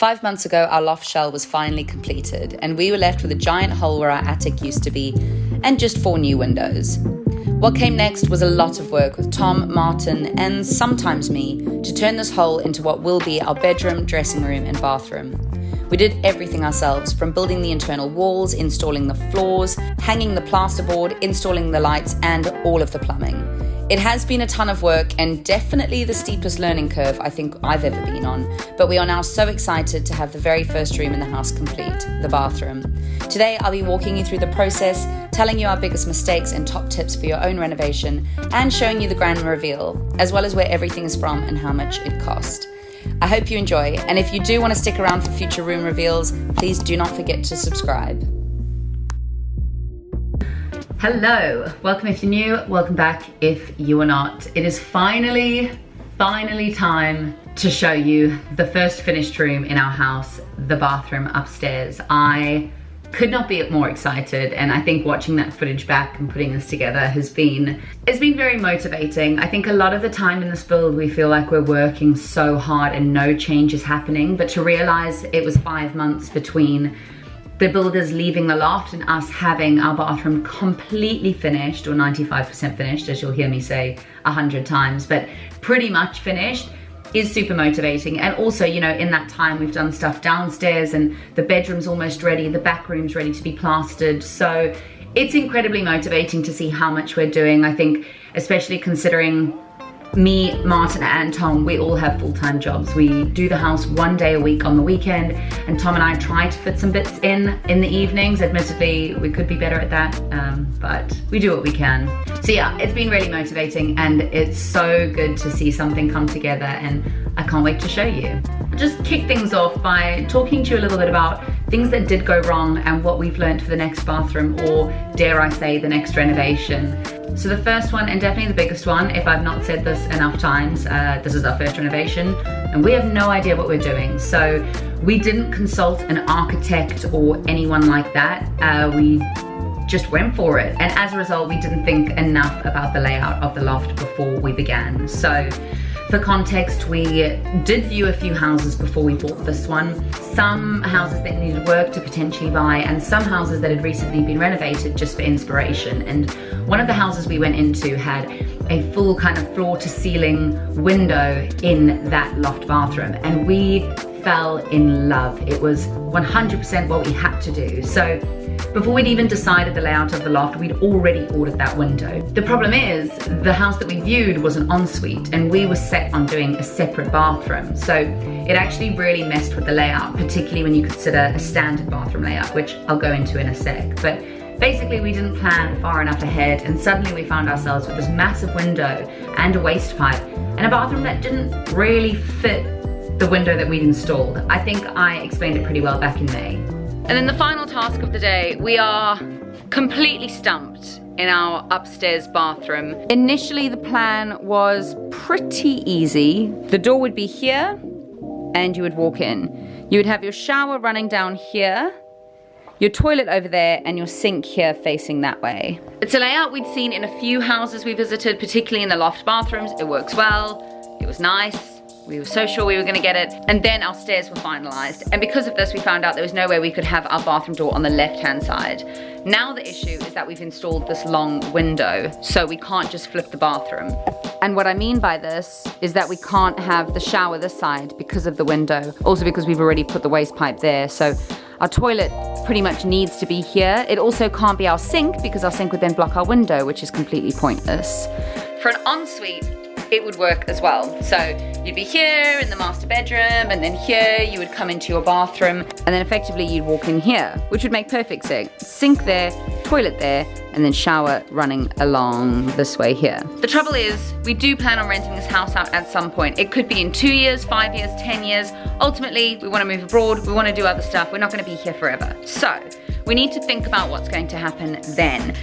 5 months ago, our loft shell was finally completed, and we were left with a giant hole where our attic used to be, and just 4 new windows. What came next was a lot of work with Tom, Martin, and sometimes me, to turn this hole into what will be our bedroom, dressing room, and bathroom. We did everything ourselves, from building the internal walls, installing the floors, hanging the plasterboard, installing the lights, and all of the plumbing. It has been a ton of work and definitely the steepest learning curve I think I've ever been on, but we are now so excited to have the very first room in the house complete, the bathroom. Today I'll be walking you through the process, telling you our biggest mistakes and top tips for your own renovation, and showing you the grand reveal, as well as where everything is from and how much it cost. I hope you enjoy, and if you do want to stick around for future room reveals, please do not forget to subscribe. Hello, welcome if you're new, welcome back if you are not. It is finally time to show you the first finished room in our house, the bathroom upstairs. I could not be more excited, and I think watching that footage back and putting this together has been very motivating. I think a lot of the time in this build we feel like we're working so hard and no change is happening, but to realize it was 5 months between the builders leaving the loft and us having our bathroom completely finished, or 95% finished, as you'll hear me say 100 times, but pretty much finished, is super motivating. And also, you know, in that time we've done stuff downstairs and the bedroom's almost ready, the back room's ready to be plastered. So it's incredibly motivating to see how much we're doing. I think, especially considering me, Martin, and Tom, we all have full-time jobs. We do the house 1 day a week on the weekend, and Tom and I try to fit some bits in the evenings. Admittedly, we could be better at that, but we do what we can. So yeah, it's been really motivating, and it's so good to see something come together, and I can't wait to show you. I'll just kick things off by talking to you a little bit about things that did go wrong and what we've learned for the next bathroom, or dare I say, the next renovation. So the first one, and definitely the biggest one, if I've not said this enough times, this is our first renovation and we have no idea what we're doing. So we didn't consult an architect or anyone like that. We just went for it. And as a result, we didn't think enough about the layout of the loft before we began. So for context, we did view a few houses before we bought this one. Some houses that needed work to potentially buy, and some houses that had recently been renovated just for inspiration. And one of the houses we went into had a full kind of floor to ceiling window in that loft bathroom, and we fell in love. It was 100% what we had to do. So before we'd even decided the layout of the loft, we'd already ordered that window. The problem is, the house that we viewed was an ensuite, and we were set on doing a separate bathroom. So it actually really messed with the layout, particularly when you consider a standard bathroom layout, which I'll go into in a sec. But basically, we didn't plan far enough ahead, and suddenly we found ourselves with this massive window and a waste pipe, and a bathroom that didn't really fit the window that we'd installed. I think I explained it pretty well back in May. And then the final task of the day, we are completely stumped in our upstairs bathroom. Initially, the plan was pretty easy. The door would be here, and you would walk in. You would have your shower running down here, your toilet over there, and your sink here facing that way. It's a layout we'd seen in a few houses we visited, particularly in the loft bathrooms. It works well, it was nice. We were so sure we were gonna get it. And then our stairs were finalized. And because of this, we found out there was no way we could have our bathroom door on the left-hand side. Now the issue is that we've installed this long window, so we can't just flip the bathroom. And what I mean by this is that we can't have the shower this side because of the window. Also because we've already put the waste pipe there. So our toilet pretty much needs to be here. It also can't be our sink because our sink would then block our window, which is completely pointless. For an ensuite, it would work as well. So you'd be here in the master bedroom, and then here you would come into your bathroom, and then effectively you'd walk in here, which would make perfect sense. Sink there, toilet there, and then shower running along this way here. The trouble is, we do plan on renting this house out at some point. It could be in 2 years, 5 years, 10 years. Ultimately, we want to move abroad, we want to do other stuff. We're not going to be here forever. So we need to think about what's going to happen then.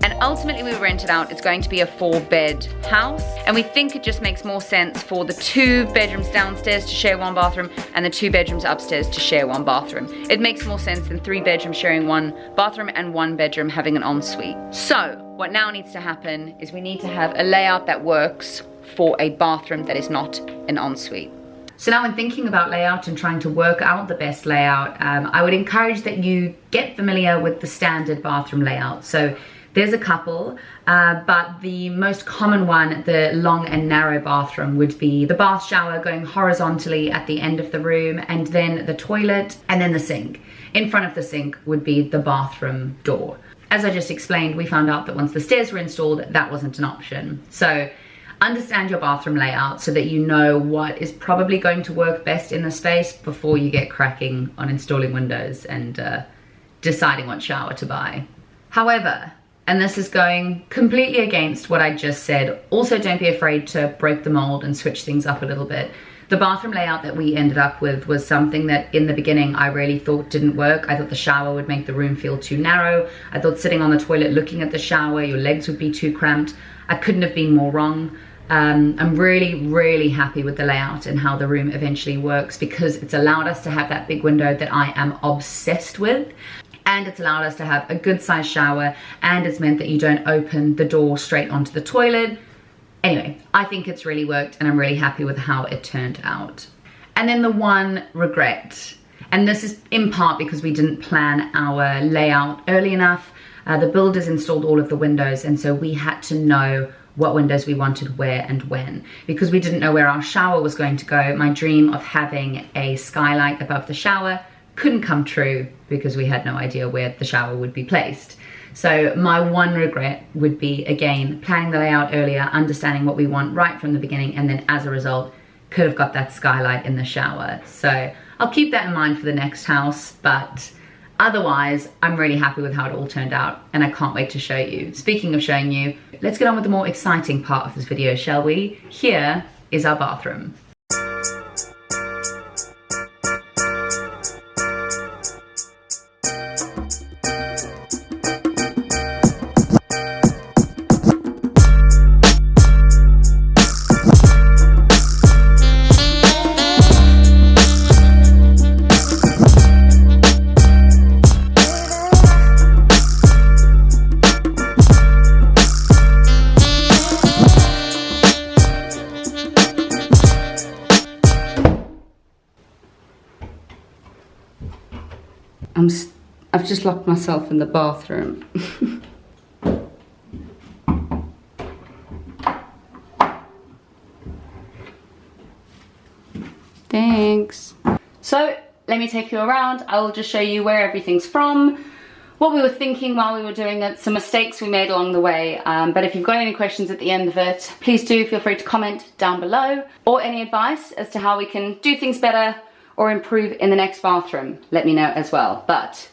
And ultimately we rent it out, it's going to be a 4-bed house. And we think it just makes more sense for the 2 bedrooms downstairs to share 1 bathroom and the 2 bedrooms upstairs to share 1 bathroom. It makes more sense than 3 bedrooms sharing 1 bathroom and 1 bedroom having an ensuite. So what now needs to happen is we need to have a layout that works for a bathroom that is not an ensuite. So now when thinking about layout and trying to work out the best layout, I would encourage that you get familiar with the standard bathroom layout. So there's a couple, but the most common one, the long and narrow bathroom, would be the bath shower going horizontally at the end of the room, and then the toilet, and then the sink. In front of the sink would be the bathroom door. As I just explained, we found out that once the stairs were installed, that wasn't an option. So understand your bathroom layout so that you know what is probably going to work best in the space before you get cracking on installing windows and deciding what shower to buy. However, and this is going completely against what I just said, also don't be afraid to break the mold and switch things up a little bit. The bathroom layout that we ended up with was something that in the beginning I really thought didn't work. I thought the shower would make the room feel too narrow. I thought sitting on the toilet looking at the shower, your legs would be too cramped. I couldn't have been more wrong. I'm really happy with the layout and how the room eventually works, because it's allowed us to have that big window that I am obsessed with. And it's allowed us to have a good sized shower, and it's meant that you don't open the door straight onto the toilet. Anyway, I think it's really worked and I'm really happy with how it turned out. And then the one regret, and this is in part because we didn't plan our layout early enough. The builders installed all of the windows, and so we had to know what windows we wanted where and when. Because we didn't know where our shower was going to go, my dream of having a skylight above the shower couldn't come true because we had no idea where the shower would be placed. So my one regret would be, again, planning the layout earlier, understanding what we want right from the beginning, and then as a result, could have got that skylight in the shower. So I'll keep that in mind for the next house, but otherwise, I'm really happy with how it all turned out, and I can't wait to show you. Speaking of showing you, let's get on with the more exciting part of this video, shall we? Here is our bathroom. I've just locked myself in the bathroom. Thanks. So let me take you around. I will just show you where everything's from, what we were thinking while we were doing it, some mistakes we made along the way. But if you've got any questions at the end of it, please do feel free to comment down below, or any advice as to how we can do things better or improve in the next bathroom, let me know as well. But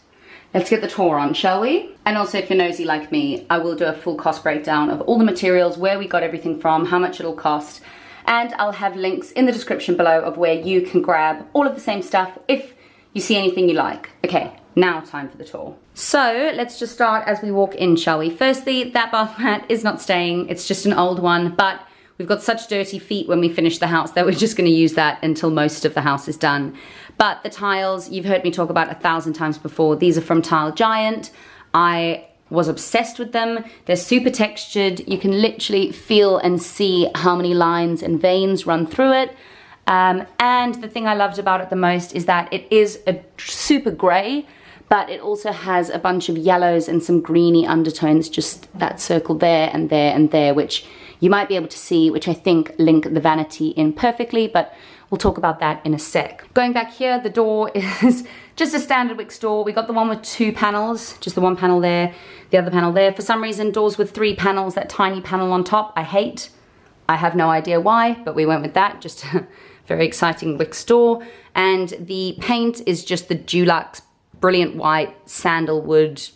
let's get the tour on, shall we? And also, if you're nosy like me, I will do a full cost breakdown of all the materials, where we got everything from, how much it'll cost, and I'll have links in the description below of where you can grab all of the same stuff if you see anything you like. Okay, now time for the tour. So let's just start as we walk in, shall we? Firstly, that bath mat is not staying, it's just an old one, but we've got such dirty feet when we finish the house that we're just going to use that until most of the house is done. But the tiles, you've heard me talk about 1,000 times before. These are from Tile Giant. I was obsessed with them. They're super textured. You can literally feel and see how many lines and veins run through it. And the thing I loved about it the most is that it is a super gray, but it also has a bunch of yellows and some greeny undertones, just that circle there and there and there, which you might be able to see, which I think link the vanity in perfectly, but we'll talk about that in a sec. Going back here, the door is just a standard Wix door. We got the one with 2 panels, just the one panel there, the other panel there. For some reason, doors with 3 panels, that tiny panel on top, I hate. I have no idea why, but we went with that, just a very exciting Wix door. And the paint is just the Dulux Brilliant White Sandalwood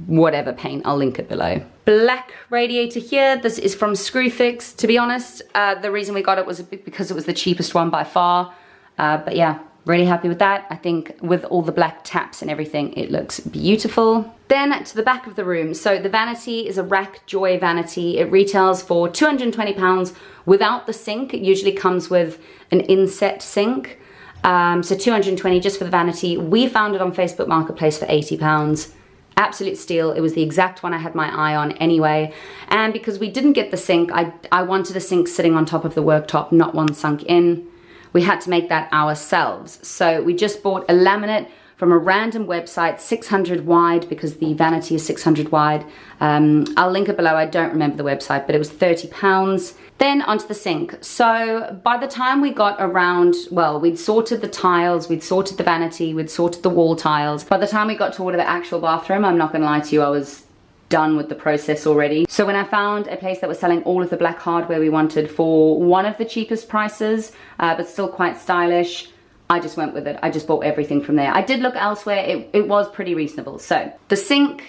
whatever paint, I'll link it below. Black radiator here, this is from Screwfix. To be honest, the reason we got it was because it was the cheapest one by far. But yeah, really happy with that. I think with all the black taps and everything, it looks beautiful. Then to the back of the room. So the vanity is a Rack Joy vanity. It retails for £220 without the sink. It usually comes with an inset sink. So 220 just for the vanity. We found it on Facebook Marketplace for £80. Absolute steal. It was the exact one I had my eye on anyway. And because we didn't get the sink, I wanted a sink sitting on top of the worktop, not one sunk in. we had to make that ourselves. So we just bought a laminate from a random website, 600 wide, because the vanity is 600 wide. I'll link it below. I don't remember the website, but it was £30. Then onto the sink. So by the time we got around, well, we'd sorted the tiles, we'd sorted the vanity, we'd sorted the wall tiles. By the time we got to order the actual bathroom, I'm not gonna lie to you, I was done with the process already. So when I found a place that was selling all of the black hardware we wanted for one of the cheapest prices, but still quite stylish, I just went with it. I just bought everything from there. I did look elsewhere, it was pretty reasonable. So the sink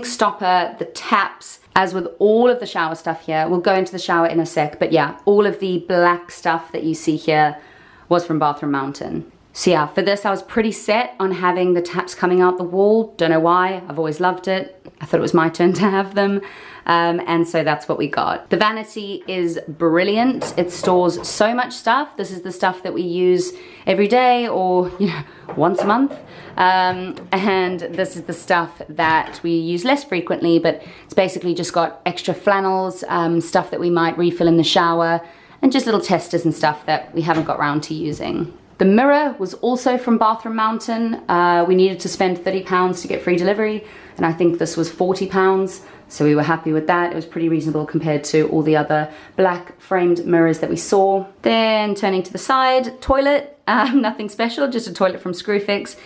stopper, the taps, as with all of the shower stuff here, we'll go into the shower in a sec, but yeah, all of the black stuff that you see here was from Bathroom Mountain. So yeah, for this I was pretty set on having the taps coming out the wall. Don't know why, I've always loved it. I thought it was my turn to have them. And so that's what we got. The vanity is brilliant. It stores so much stuff. This is the stuff that we use every day or, you know, once a month. And this is the stuff that we use less frequently, but it's basically just got extra flannels, stuff that we might refill in the shower, and just little testers and stuff that we haven't got around to using. The mirror was also from Bathroom Mountain. We needed to spend £30 to get free delivery, and I think this was £40. So we were happy with that. It was pretty reasonable compared to all the other black framed mirrors that we saw. Then turning to the side, toilet, nothing special, just a toilet from Screwfix.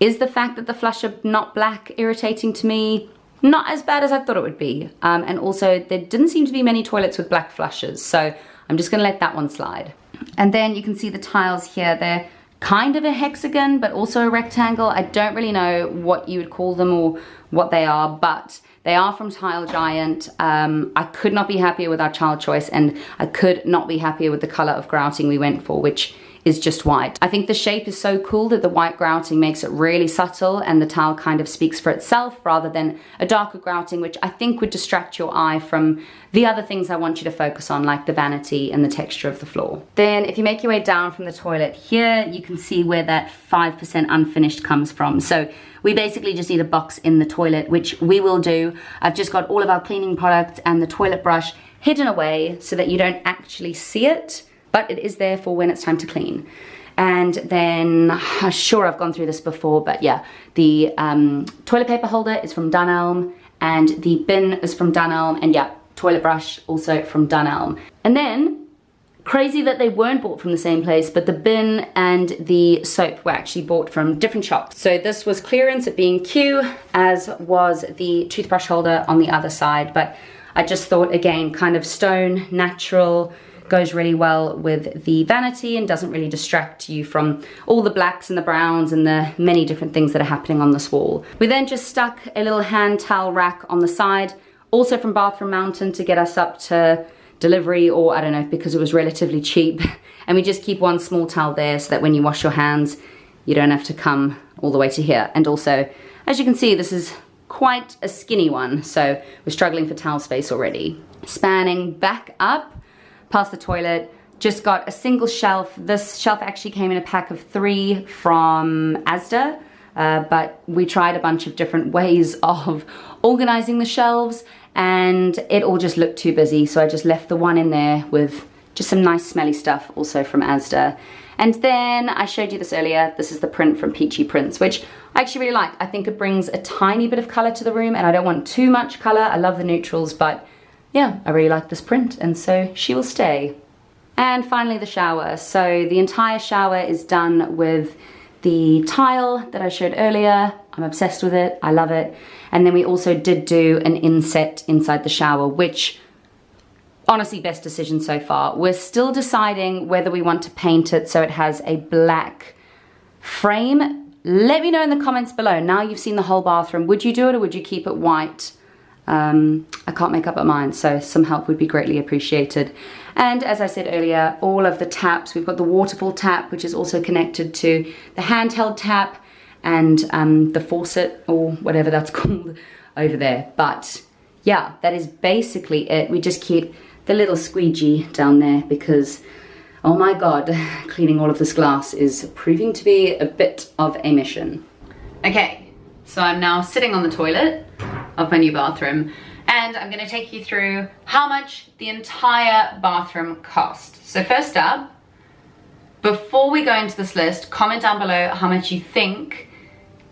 Is the fact that the flusher not black irritating to me? Not as bad as I thought it would be. And also there didn't seem to be many toilets with black flushers, so I'm just gonna let that one slide. And then you can see the tiles here. They're kind of a hexagon, but also a rectangle. I don't really know what you would call them or what they are, but they are from Tile Giant. I could not be happier with our child choice, and I could not be happier with the color of grouting we went for, which is just white. I think the shape is so cool that the white grouting makes it really subtle, and the tile kind of speaks for itself rather than a darker grouting, which I think would distract your eye from the other things I want you to focus on, like the vanity and the texture of the floor. Then if you make your way down from the toilet here, you can see where that 5% unfinished comes from. So we basically just need a box in the toilet, which we will do. I've just got all of our cleaning products and the toilet brush hidden away so that you don't actually see it, but it is there for when it's time to clean. And then, sure, I've gone through this before, but yeah, the toilet paper holder is from Dunelm, and the bin is from Dunelm, and yeah, toilet brush also from Dunelm. And then, crazy that they weren't bought from the same place, but the bin and the soap were actually bought from different shops. So this was clearance at B&Q, as was the toothbrush holder on the other side, but I just thought, again, kind of stone, natural, goes really well with the vanity and doesn't really distract you from all the blacks and the browns and the many different things that are happening on this wall. We then just stuck a little hand towel rack on the side, also from Bathroom Mountain, to get us up to delivery, or I don't know, because it was relatively cheap. And we just keep one small towel there so that when you wash your hands, you don't have to come all the way to here. And also, as you can see, this is quite a skinny one, so we're struggling for towel space already. Spanning back up past the toilet, just got a single shelf. This shelf actually came in a pack of 3 from Asda, but we tried a bunch of different ways of organizing the shelves, and it all just looked too busy, so I just left the one in there with just some nice smelly stuff, also from Asda. And then I showed you this earlier, this is the print from Peachy Prints, which I actually really like. I think it brings a tiny bit of color to the room, and I don't want too much color. I love the neutrals, but yeah, I really like this print, and so she will stay. And finally, the shower. So the entire shower is done with the tile that I showed earlier. I'm obsessed with it, I love it. And then we also did do an inset inside the shower, which honestly, best decision so far. We're still deciding whether we want to paint it so it has a black frame. Let me know in the comments below. Now you've seen the whole bathroom, would you do it or would you keep it white? I can't make up my mind, so some help would be greatly appreciated. And as I said earlier, all of the taps, we've got the waterfall tap, which is also connected to the handheld tap, and the faucet, or whatever that's called, over there. But yeah, that is basically it. We just keep the little squeegee down there because, oh my god, cleaning all of this glass is proving to be a bit of a mission. Okay, so I'm now sitting on the toilet of my new bathroom, and I'm going to take you through how much the entire bathroom cost. So first up, Before we go into this list, comment down below how much you think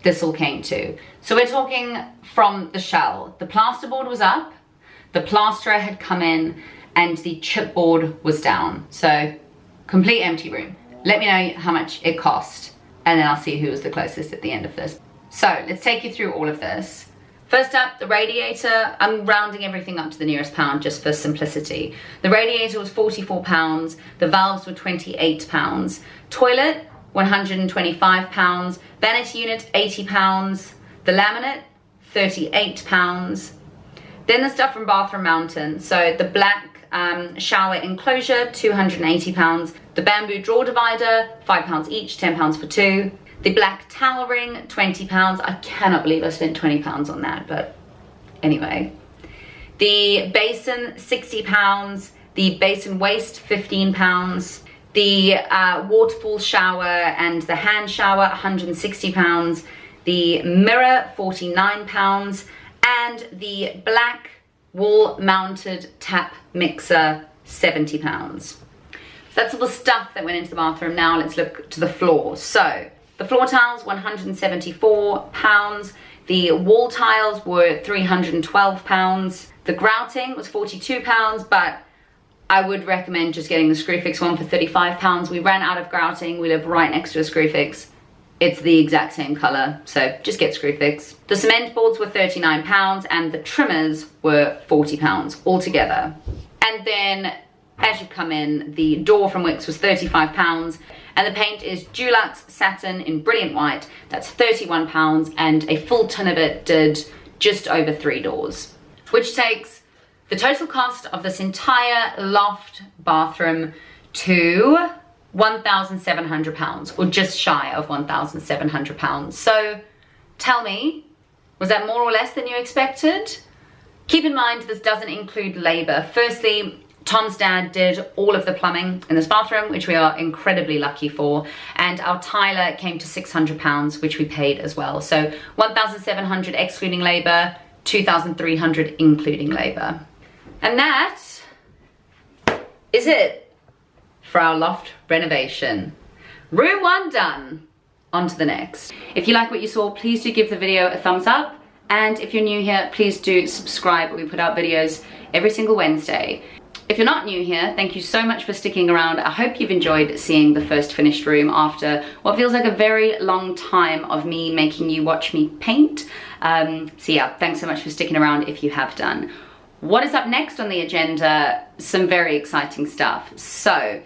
this all came to. So we're talking from the shell. The plasterboard was up, the plasterer had come in, and the chipboard was down. So complete empty room. Let me know how much it cost, and then I'll see who was the closest at the end of this. So let's take you through all of this. First up, the radiator. I'm rounding everything up to the nearest pound just for simplicity. The radiator was £44, the valves were £28, toilet £125, vanity unit £80, the laminate £38. Then the stuff from Bathroom Mountain. So the black shower enclosure, £280, the bamboo drawer divider, £5 each, £10 for two. The black towel ring, £20. I cannot believe I spent £20 on that, but anyway. The basin, £60. The basin waste, £15. The waterfall shower and the hand shower, £160. The mirror, £49. And the black wall-mounted tap mixer, £70. So that's all the stuff that went into the bathroom. Now let's look to the floor. So the floor tiles, £174. The wall tiles were £312. The grouting was £42, but I would recommend just getting the Screwfix one for £35. We ran out of grouting. We live right next to a Screwfix. It's the exact same color, so just get Screwfix. The cement boards were £39 and the trimmers were £40 altogether. And then as you come in, the door from Wickes was £35 and the paint is Dulux Satin in brilliant white. That's £31 and a full ton of it did just over 3 doors, which takes the total cost of this entire loft bathroom to £1,700, or just shy of £1,700. So tell me, was that more or less than you expected? Keep in mind this doesn't include labour. Firstly, Tom's dad did all of the plumbing in this bathroom, which we are incredibly lucky for, and our tiler came to £600, which we paid as well. So £1,700 excluding labour, £2,300 including labour. And that is it for our loft renovation. Room 1 done. On to the next. If you like what you saw, please do give the video a thumbs up. And if you're new here, please do subscribe. We put out videos every single Wednesday. If you're not new here, thank you so much for sticking around. I hope you've enjoyed seeing the first finished room after what feels like a very long time of me making you watch me paint. So yeah, thanks so much for sticking around if you have done. What is up next on the agenda? Some very exciting stuff. So,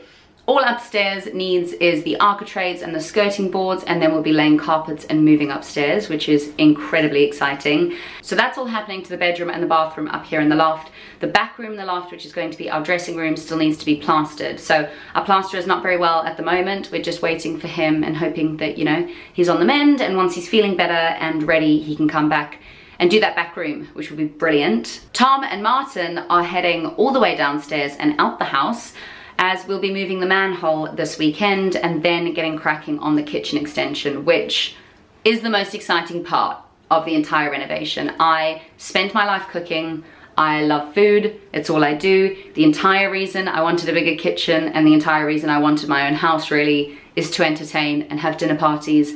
all upstairs needs is the architraves and the skirting boards, and then we'll be laying carpets and moving upstairs, which is incredibly exciting. So that's all happening to the bedroom and the bathroom up here in the loft. The back room in the loft, which is going to be our dressing room, still needs to be plastered. So our plasterer is not very well at the moment. We're just waiting for him and hoping that, you know, he's on the mend, and once he's feeling better and ready, he can come back and do that back room, which will be brilliant. Tom and Martin are heading all the way downstairs and out the house, as we'll be moving the manhole this weekend and then getting cracking on the kitchen extension, which is the most exciting part of the entire renovation. I spent my life cooking. I love food. It's all I do. The entire reason I wanted a bigger kitchen and the entire reason I wanted my own house really is to entertain and have dinner parties.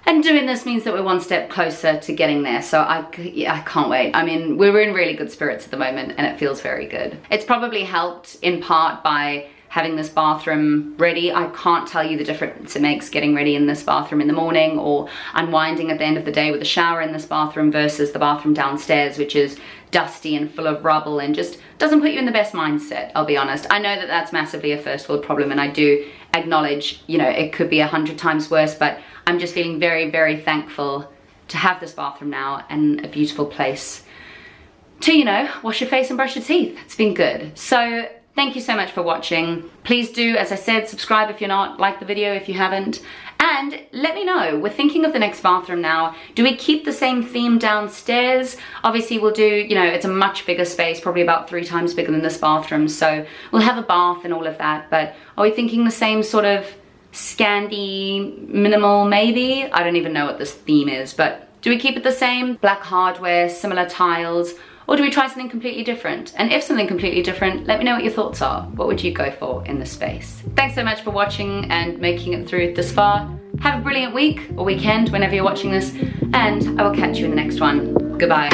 And doing this means that we're one step closer to getting there. So I can't wait. I mean, we're in really good spirits at the moment and it feels very good. It's probably helped in part by having this bathroom ready. I can't tell you the difference it makes getting ready in this bathroom in the morning or unwinding at the end of the day with a shower in this bathroom versus the bathroom downstairs, which is dusty and full of rubble and just doesn't put you in the best mindset, I'll be honest. I know that that's massively a first world problem and I do acknowledge, you know, it could be 100 times worse, but I'm just feeling very, very thankful to have this bathroom now and a beautiful place to, you know, wash your face and brush your teeth. It's been good. So thank you so much for watching. Please do, as I said, subscribe if you're not, like the video if you haven't, and let me know. We're thinking of the next bathroom now. Do we keep the same theme downstairs? Obviously we'll do, you know, it's a much bigger space, probably about 3 times bigger than this bathroom, so we'll have a bath and all of that, but are we thinking the same sort of Scandi minimal maybe? I don't even know what this theme is, but do we keep it the same? Black hardware, similar tiles, Or do we try something completely different? And if something completely different, let me know what your thoughts are. What would you go for in this space? Thanks so much for watching and making it through this far. Have a brilliant week or weekend whenever you're watching this, and I will catch you in the next one. Goodbye.